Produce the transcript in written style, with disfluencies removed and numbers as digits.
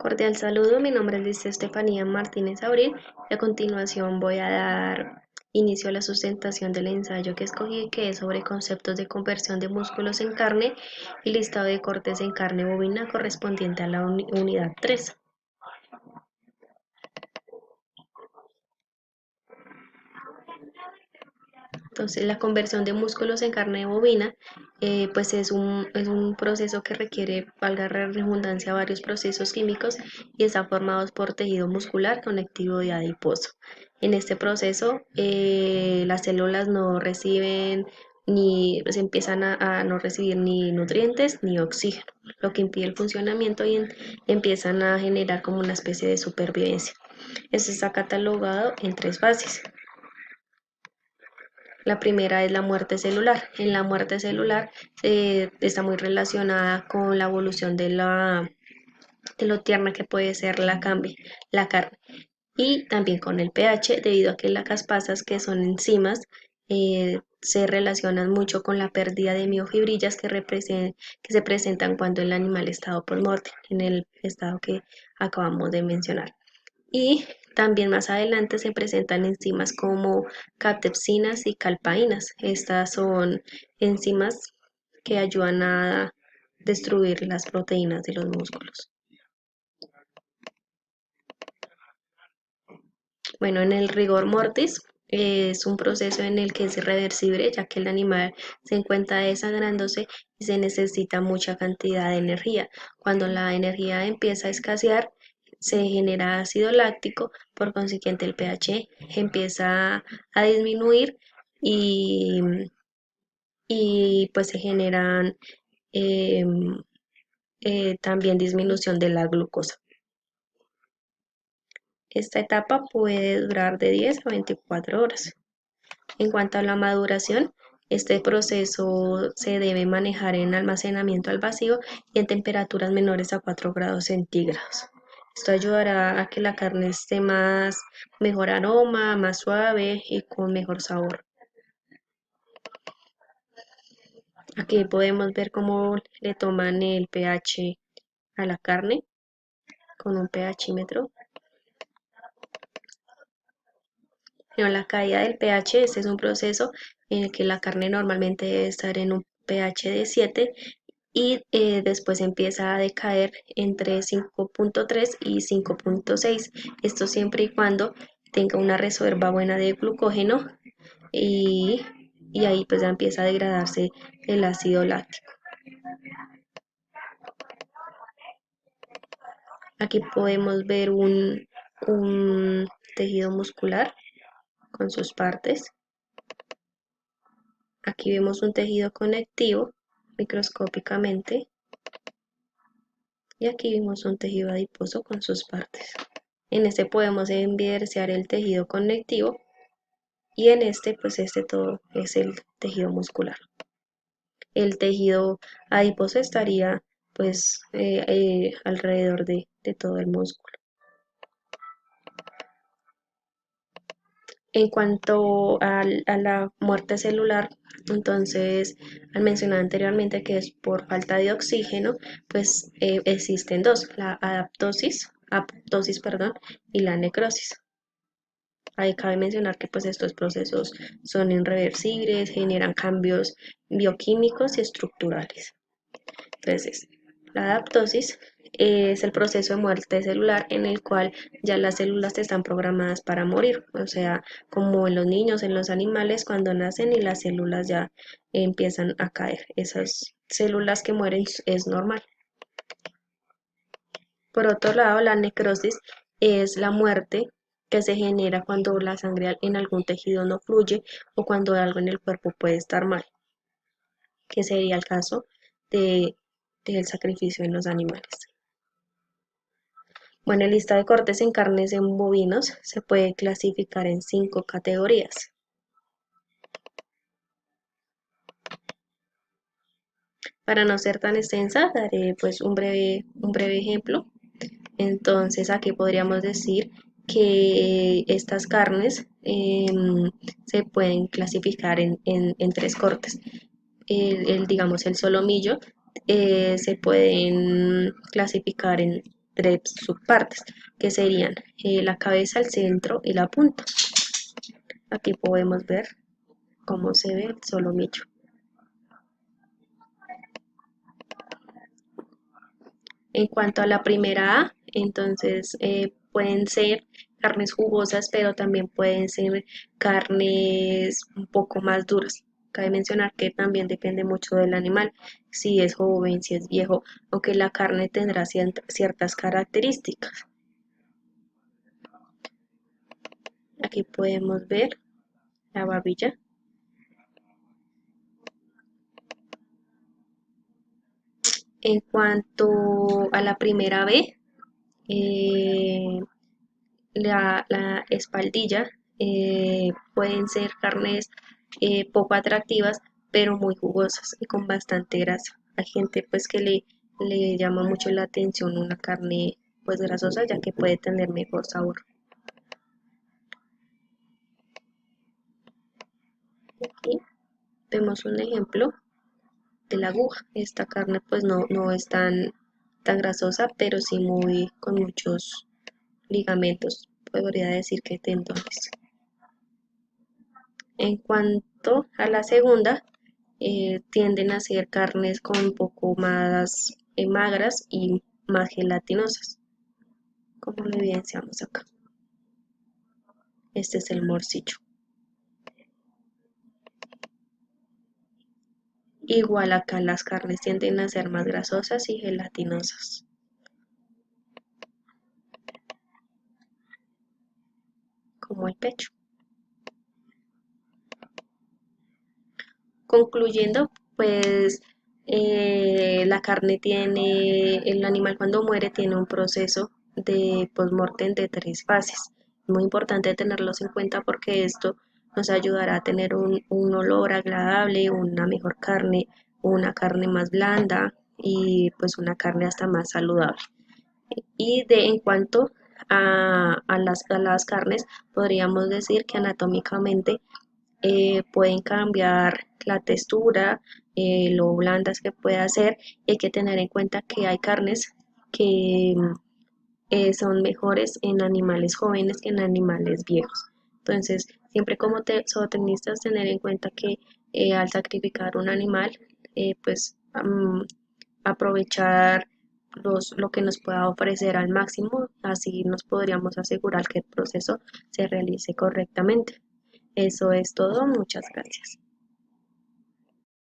Cordial saludo, mi nombre es Liz Estefanía Martínez Abril y a continuación voy a dar inicio a la sustentación del ensayo que escogí, que es sobre conceptos de conversión de músculos en carne y listado de cortes en carne bovina correspondiente a la unidad 3. Entonces, la conversión de músculos en carne bovina, pues es un proceso que requiere, valga la redundancia, varios procesos químicos y está formado por tejido muscular, conectivo y adiposo. En este proceso, las células no reciben ni se empiezan a no recibir ni nutrientes ni oxígeno, lo que impide el funcionamiento y empiezan a generar como una especie de supervivencia. Esto está catalogado en tres fases. La primera es la muerte celular. En la muerte celular está muy relacionada con la evolución de lo tierna que puede ser la carne. Y también con el pH, debido a que las caspasas, que son enzimas, se relacionan mucho con la pérdida de miofibrillas que se presentan cuando el animal está post-mortem, en el estado que acabamos de mencionar. Y también más adelante se presentan enzimas como catepsinas y calpaínas. Estas son enzimas que ayudan a destruir las proteínas de los músculos. Bueno, en el rigor mortis es un proceso en el que es irreversible, ya que el animal se encuentra desangrándose y se necesita mucha cantidad de energía. Cuando la energía empieza a escasear, se genera ácido láctico, por consiguiente el pH empieza a disminuir y, y pues se generan em, también disminución de la glucosa. Esta etapa puede durar de 10 a 24 horas. En cuanto a la maduración, este proceso se debe manejar en almacenamiento al vacío y en temperaturas menores a 4 grados centígrados. Esto ayudará a que la carne esté mejor aroma, más suave y con mejor sabor. Aquí podemos ver cómo le toman el pH a la carne con un pHímetro. Pero la caída del pH, este es un proceso en el que la carne normalmente debe estar en un pH de 7 y después empieza a decaer entre 5.3 y 5.6. Esto siempre y cuando tenga una reserva buena de glucógeno y, y ahí pues ya empieza a degradarse el ácido láctico. Aquí podemos ver un tejido muscular con sus partes. Aquí vemos un tejido conectivo microscópicamente y aquí vemos un tejido adiposo con sus partes. En este podemos evidenciar el tejido conectivo y en este pues este todo es el tejido muscular. El tejido adiposo estaría pues alrededor de todo el músculo. En cuanto a la muerte celular, entonces, al mencionar anteriormente que es por falta de oxígeno, pues existen dos, la apoptosis, perdón, y la necrosis. Ahí cabe mencionar que pues estos procesos son irreversibles, generan cambios bioquímicos y estructurales. Entonces, la apoptosis es el proceso de muerte celular en el cual ya las células están programadas para morir, o sea, como en los niños, en los animales, cuando nacen y las células ya empiezan a caer. Esas células que mueren es normal. Por otro lado, la necrosis es la muerte que se genera cuando la sangre en algún tejido no fluye o cuando algo en el cuerpo puede estar mal, que sería el caso de, del sacrificio en los animales. Bueno, el listado de cortes en carnes en bovinos se puede clasificar en 5 categorías. Para no ser tan extensa, daré pues un breve ejemplo. Entonces, aquí podríamos decir que estas carnes se pueden clasificar en 3 cortes. Digamos, el solomillo se pueden clasificar tres subpartes, que serían la cabeza, el centro y la punta. Aquí podemos ver cómo se ve el solomillo. En cuanto a la primera A, entonces pueden ser carnes jugosas, pero también pueden ser carnes un poco más duras. Cabe mencionar que también depende mucho del animal, si es joven, si es viejo, aunque la carne tendrá ciertas características. Aquí podemos ver la babilla. En cuanto a la primera B, eh, la espaldilla pueden ser carnes poco atractivas, pero muy jugosas y con bastante grasa. Hay gente pues que le llama mucho la atención una carne pues grasosa, ya que puede tener mejor sabor. Aquí vemos un ejemplo de la aguja. Esta carne pues no es tan grasosa, pero sí muy con muchos ligamentos, podría decir que tendones. En cuanto a la segunda, tienden a ser carnes con un poco más magras y más gelatinosas, como lo evidenciamos acá. Este es el morcillo. Igual acá las carnes tienden a ser más grasosas y gelatinosas, como el pecho. Concluyendo, pues la carne tiene, el animal cuando muere tiene un proceso de postmortem de tres fases. Es muy importante tenerlos en cuenta porque esto nos ayudará a tener un olor agradable, una mejor carne, una carne más blanda y pues una carne hasta más saludable. Y en cuanto a las carnes, podríamos decir que anatómicamente pueden cambiar la textura, lo blandas que puede ser. Y hay que tener en cuenta que hay carnes que son mejores en animales jóvenes que en animales viejos. Entonces, siempre como zootecnistas tener en cuenta que al sacrificar un animal, pues aprovechar lo que nos pueda ofrecer al máximo, así nos podríamos asegurar que el proceso se realice correctamente. Eso es todo, muchas gracias.